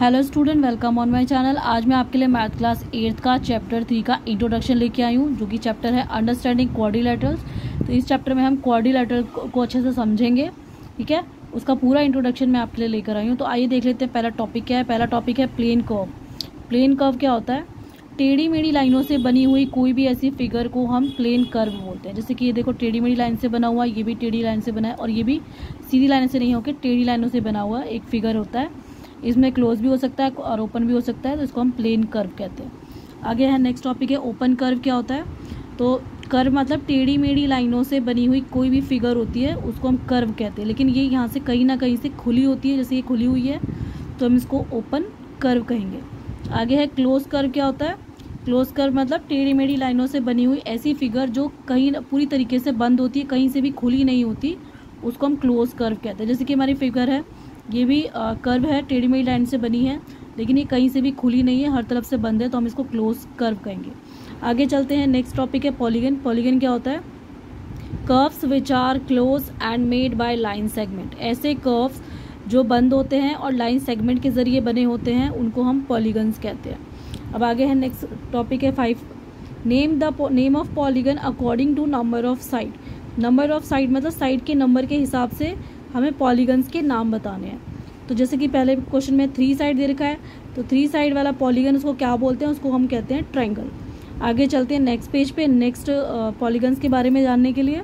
Hello student, welcome on my channel. आज मैं आपके लिए मैथ क्लास 8th का चैप्टर 3 का इंट्रोडक्शन लेके आई हूँ, जो कि चैप्टर है अंडरस्टैंडिंग क्वाड्रिलेटरल्स। तो इस चैप्टर में हम क्वाड्रिलेटरल को अच्छे से समझेंगे, ठीक है। उसका पूरा इंट्रोडक्शन मैं आपके लिए लेकर आई हूँ। तो आइए देख लेते हैं पहला टॉपिक क्या है। पहला टॉपिक है प्लेन कर्व। प्लेन कर्व क्या होता है? टेढ़ी मेढ़ी लाइनों से बनी हुई कोई भी ऐसी फिगर को हम प्लेन कर्व बोलते हैं। जैसे कि ये देखो, टेढ़ी मेढ़ी लाइन से बना हुआ, ये भी टेढ़ी लाइन से बना है और ये भी सीधी लाइन से नहीं होकर टेढ़ी लाइनों से बना हुआ एक फिगर होता है। इसमें क्लोज भी हो सकता है और ओपन भी हो सकता है, तो इसको हम प्लेन कर्व कहते हैं। आगे है नेक्स्ट टॉपिक है ओपन कर्व। क्या होता है? तो कर्व मतलब टेढ़ी मेढ़ी लाइनों से बनी हुई कोई भी फिगर होती है, उसको हम कर्व कहते हैं। लेकिन ये यहाँ से कहीं ना कहीं से खुली होती है, जैसे ये खुली हुई है तो हम इसको ओपन कर्व कहेंगे। आगे है क्लोज कर्व। क्या होता है? क्लोज कर्व मतलब टेढ़ी मेढ़ी लाइनों से बनी हुई ऐसी फिगर जो कहीं पूरी तरीके से बंद होती है, कहीं से भी खुली नहीं होती, उसको हम क्लोज कर्व कहते हैं। जैसे कि हमारी फिगर है, ये भी कर्व है, टेढ़ी मेढ़ी लाइन से बनी है, लेकिन ये कहीं से भी खुली नहीं है, हर तरफ से बंद है, तो हम इसको क्लोज कर्व कहेंगे। आगे चलते हैं, नेक्स्ट टॉपिक है पॉलीगन। पॉलीगन क्या होता है? Curves which are close and made by line segment. ऐसे कर्व्स जो बंद होते हैं और लाइन सेगमेंट के जरिए बने होते हैं, उनको हम पॉलीगन्स कहते हैं। अब आगे है नेक्स्ट टॉपिक है 5। Name of polygon according to number of side. Number of side मतलब साइड के नंबर के हिसाब से हमें पॉलीगन्स के नाम बताने हैं। तो जैसे कि पहले क्वेश्चन में 3 साइड दे रखा है, तो 3 साइड वाला पॉलीगन उसको क्या बोलते हैं? उसको हम कहते हैं ट्रायंगल। आगे चलते हैं नेक्स्ट पेज पे, नेक्स्ट पॉलीगन्स के बारे में जानने के लिए।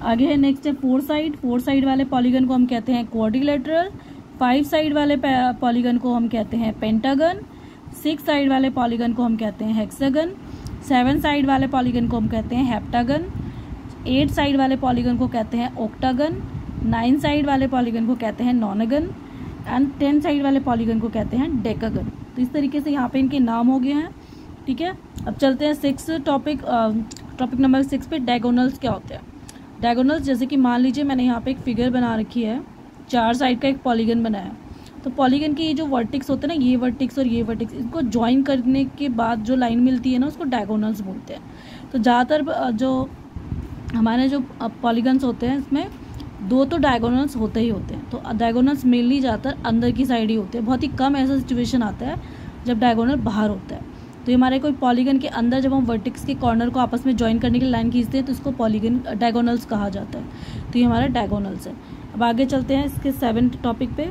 आगे है नेक्स्ट है 4 साइड। 4 साइड वाले पॉलीगन को हम कहते हैं क्वाड्रिलेटरल। 5 साइड वाले पॉलीगन को हम कहते हैं पेंटागन। 6 साइड वाले पॉलीगन को हम कहते हैं हेक्सागन। 7 साइड वाले पॉलीगन को हम कहते हैं हेप्टागन। 8 साइड वाले पॉलीगन को कहते हैं ऑक्टागन। 9 साइड वाले पॉलीगन को कहते हैं नॉनागन एंड 10 साइड वाले पॉलीगन को कहते हैं डेकागन। तो इस तरीके से यहाँ पे इनके नाम हो गए हैं, ठीक है। अब चलते हैं टॉपिक नंबर 6 पे, डायगोनल्स क्या होते हैं। डायगोनल्स, जैसे कि मान लीजिए मैंने यहाँ पे एक फिगर बना रखी है, 4 साइड का एक पॉलीगन बनाया है। तो पॉलीगन के ये जो वर्टिक्स होते हैं ना, ये वर्टिक्स और ये वर्टिक्स, इनको ज्वाइन करने के बाद जो लाइन मिलती है ना, उसको डायगोनल्स बोलते हैं। तो ज़्यादातर जो हमारे जो पॉलीगन्स होते हैं, इसमें 2 तो डायगोनल्स होते ही होते हैं। तो डायगोनल्स मेनली ज़्यादातर अंदर की साइड ही होते हैं। बहुत ही कम ऐसा सिचुएशन आता है जब डायगोनल बाहर होता है। तो ये हमारे कोई पॉलीगन के अंदर जब हम वर्टेक्स के कॉर्नर को आपस में ज्वाइन करने के लिए लाइन खींचते हैं, तो इसको पॉलीगन डायगोनल्स कहा जाता है। तो ये हमारा डायगोनल्स है। अब आगे चलते हैं इसके 7th टॉपिक पे,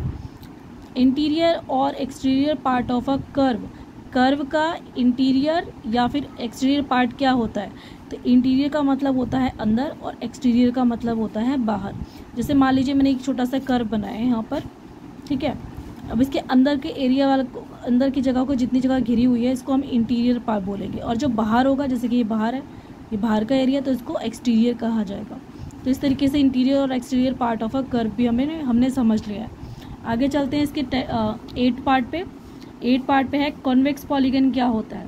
इंटीरियर और exterior part of a curve. Curve का इंटीरियर या फिर एक्सटीरियर पार्ट क्या होता है? तो इंटीरियर का मतलब होता है अंदर और एक्सटीरियर का मतलब होता है बाहर। जैसे मान लीजिए मैंने एक छोटा सा कर्व बनाया है यहाँ पर, ठीक है। अब इसके अंदर के एरिया वाला, अंदर की जगह को जितनी जगह घिरी हुई है, इसको हम इंटीरियर पार्ट बोलेंगे। और जो बाहर होगा, जैसे कि ये बाहर है, ये बाहर का एरिया, तो इसको एक्सटीरियर कहा जाएगा। तो इस तरीके से इंटीरियर और exterior part of a curve भी हमने समझ लिया है। आगे चलते हैं इसके 8 पार्ट पे। 8 पार्ट पे है कॉन्वेक्स पॉलीगन क्या होता है।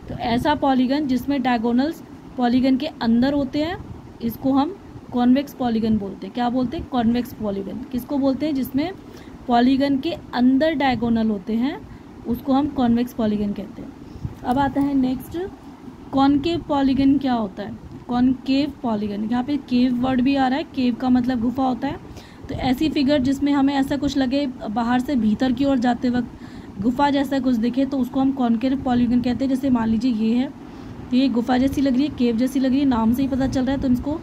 तो ऐसा पॉलीगन जिसमें डायगोनल्स पॉलीगन के अंदर होते हैं, इसको हम कॉन्वेक्स पॉलीगन बोलते हैं। क्या बोलते हैं? Convex polygon. किसको बोलते हैं? जिसमें पॉलीगन के अंदर डायगोनल होते हैं, उसको हम कॉन्वेक्स पॉलीगन कहते हैं। अब आता है नेक्स्ट, कॉनकेव पॉलीगन क्या होता है। कॉनकेव पॉलीगन, यहाँ पे केव वर्ड भी आ रहा है, केव का मतलब गुफा होता है। तो ऐसी फिगर जिसमें हमें ऐसा कुछ लगे बाहर से भीतर की ओर जाते वक्त गुफा जैसा कुछ दिखे, तो उसको हम कॉनकेव पॉलीगन कहते हैं। जैसे मान लीजिए ये है, तो ये गुफा जैसी लग रही है, केव जैसी लग रही है, नाम से ही पता चल रहा है, तो इसको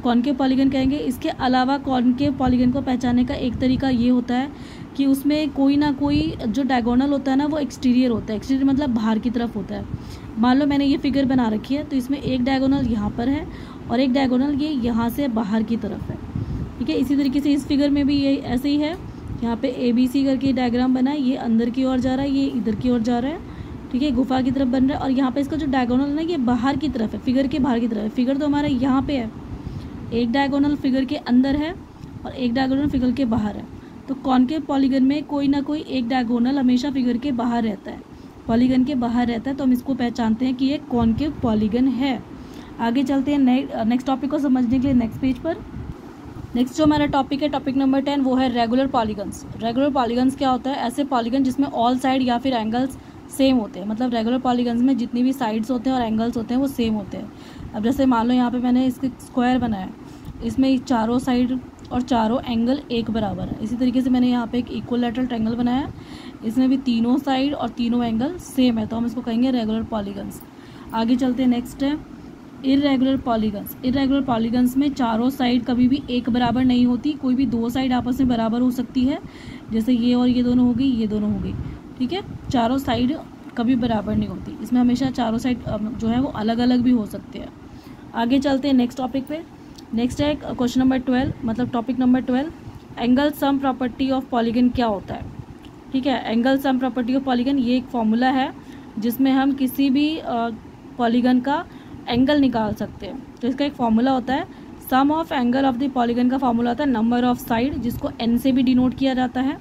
कॉनकेव पॉलीगन कहेंगे। इसके अलावा कॉनकेव पॉलीगन को पहचानने का एक तरीका ये होता है कि उसमें कोई ना कोई जो डायगोनल होता है ना, वो एक्सटीरियर होता है। एक्सटीरियर मतलब बाहर की तरफ होता है। मान लो मैंने ये फिगर बना रखी है, तो इसमें एक डायगोनल यहाँ पर है और एक डायगोनल ये यहाँ से बाहर की तरफ है, ठीक है। इसी तरीके से इस फिगर में भी ये ऐसे ही है। यहाँ पे ABC करके डायग्राम बना है, ये अंदर की ओर जा रहा है, ये इधर की ओर जा रहा है, ठीक है, गुफा की तरफ बन रहा है। और यहाँ पे इसका जो डायगोनल है ना, ये बाहर की तरफ है, फिगर के बाहर की तरफ है। फिगर तो हमारा यहाँ पे है, एक डायगोनल फिगर के अंदर है और एक डायगोनल फिगर के बाहर है। तो कॉनकेव पॉलीगन में कोई ना कोई एक डायगोनल हमेशा फिगर के बाहर रहता है, पॉलीगन के बाहर रहता है, तो हम इसको पहचानते हैं कि ये कॉनकेव पॉलीगन है। आगे चलते हैं नेक्स्ट टॉपिक को समझने के लिए नेक्स्ट पेज पर। नेक्स्ट जो हमारा टॉपिक है, टॉपिक नंबर 10, वो है रेगुलर पॉलीगन्स। रेगुलर पॉलीगन्स क्या होता है? ऐसे पॉलीगन जिसमें ऑल साइड या फिर एंगल्स सेम होते हैं। मतलब रेगुलर पॉलीगन्स में जितनी भी साइड्स होते हैं और एंगल्स होते हैं, वो सेम होते हैं। अब जैसे मान लो यहाँ पे मैंने इसके स्क्वायर बनाया, इसमें चारों साइड और चारों एंगल एक बराबर है। इसी तरीके से मैंने यहाँ पे एक इक्विलैटरल ट्रायंगल बनाया, इसमें भी तीनों साइड और तीनों एंगल सेम है, तो हम इसको कहेंगे रेगुलर पॉलीगन्स। आगे चलते हैं, नेक्स्ट है इर्रेगुलर पॉलीगन्स। इर्रेगुलर पॉलीगन्स में चारों साइड कभी भी एक बराबर नहीं होती, कोई भी दो साइड आपस में बराबर हो सकती है, जैसे ये और ये दोनों हो गई, ये दोनों हो गई, ठीक है। चारों साइड कभी बराबर नहीं होती, इसमें हमेशा चारों साइड जो है वो अलग अलग भी हो सकते हैं। आगे चलते हैं नेक्स्ट टॉपिक पे। नेक्स्ट है क्वेश्चन नंबर 12, मतलब topic number 12, angle sum property of polygon क्या होता है, ठीक है। Angle sum property of polygon ये एक फॉर्मूला है जिसमें हम किसी भी पॉलीगन का एंगल निकाल सकते हैं। तो इसका एक फॉर्मूला होता है, sum of angle of the polygon का फॉर्मूला होता है नंबर ऑफ साइड, जिसको n से भी डिनोट किया जाता है,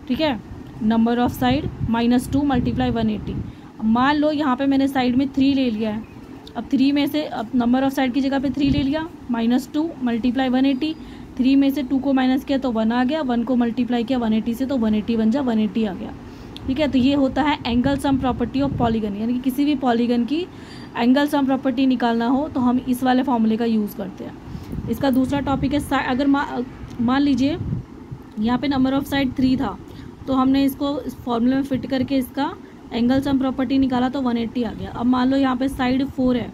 ठीक है। Number of side -2 × 180। मान लो यहाँ पे मैंने साइड में 3 ले लिया है, अब 3 में से अब नंबर ऑफ साइड की जगह पे 3 ले लिया, -2 × 180, 3 में से 2 को माइनस किया तो 1 आ गया, 1 को मल्टीप्लाई किया 180 से तो 180 बन जा 180 आ गया, ठीक है। तो ये होता है angle sum property of polygon, यानी कि किसी भी पॉलीगन की एंगल सम प्रॉपर्टी निकालना हो तो हम इस वाले फॉर्मूले का यूज़ करते हैं। इसका दूसरा टॉपिक है, अगर मान लीजिए यहाँ पे नंबर ऑफ साइड 3 था, तो हमने इसको इस फॉर्मूले में फिट करके इसका एंगल सम प्रॉपर्टी निकाला तो 180 आ गया। अब मान लो यहाँ पे साइड 4 है,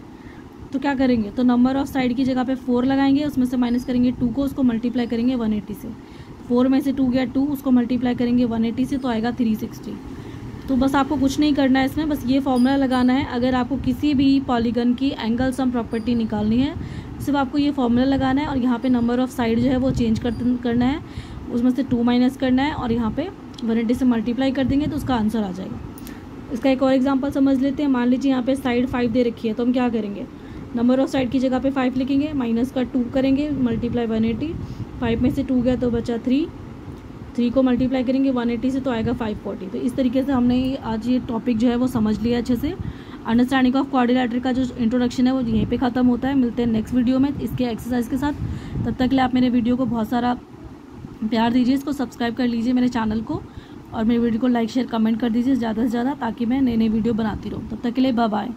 तो क्या करेंगे, तो नंबर ऑफ साइड की जगह पे 4 लगाएंगे, उसमें से माइनस करेंगे 2 को, उसको मल्टीप्लाई करेंगे 180 से, 4 में से 2 गया 2, उसको मल्टीप्लाई करेंगे 180 से तो आएगा 360। तो बस आपको कुछ नहीं करना है इसमें, बस ये फॉर्मूला लगाना है। अगर आपको किसी भी पॉलीगन की एंगल सम प्रॉपर्टी निकालनी है, सिर्फ आपको ये फॉर्मूला लगाना है और यहाँ पे नंबर ऑफ साइड जो है वो चेंज करना है, उसमें से 2 माइनस करना है और यहाँ पे 180 से मल्टीप्लाई कर देंगे तो उसका आंसर आ जाएगा। इसका एक और एग्जांपल समझ लेते हैं। मान लीजिए यहाँ पे साइड 5 दे रखी है, तो हम क्या करेंगे, नंबर ऑफ साइड की जगह पे 5 लिखेंगे, माइनस का 2 करेंगे, मल्टीप्लाई 180, 5 में से 2 गया तो बचा 3 को मल्टीप्लाई करेंगे 180 से तो आएगा 540। तो इस तरीके से हमने आज ये टॉपिक जो है वो समझ लिया अच्छे से। अंडरस्टैंडिंग ऑफ क्वाड्रिलेटरल का जो इंट्रोडक्शन है वो यहीं पे ख़त्म होता है। मिलते हैं नेक्स्ट वीडियो में इसके एक्सरसाइज के साथ। तब तक के लिए आप मेरे वीडियो को बहुत सारा प्यार दीजिए, इसको सब्सक्राइब कर लीजिए मेरे चैनल को, और मेरे वीडियो को लाइक शेयर कमेंट कर दीजिए ज़्यादा से ज़्यादा, ताकि मैं नए नए वीडियो बनाती रहूँ। तब तक के लिए बाय बाय।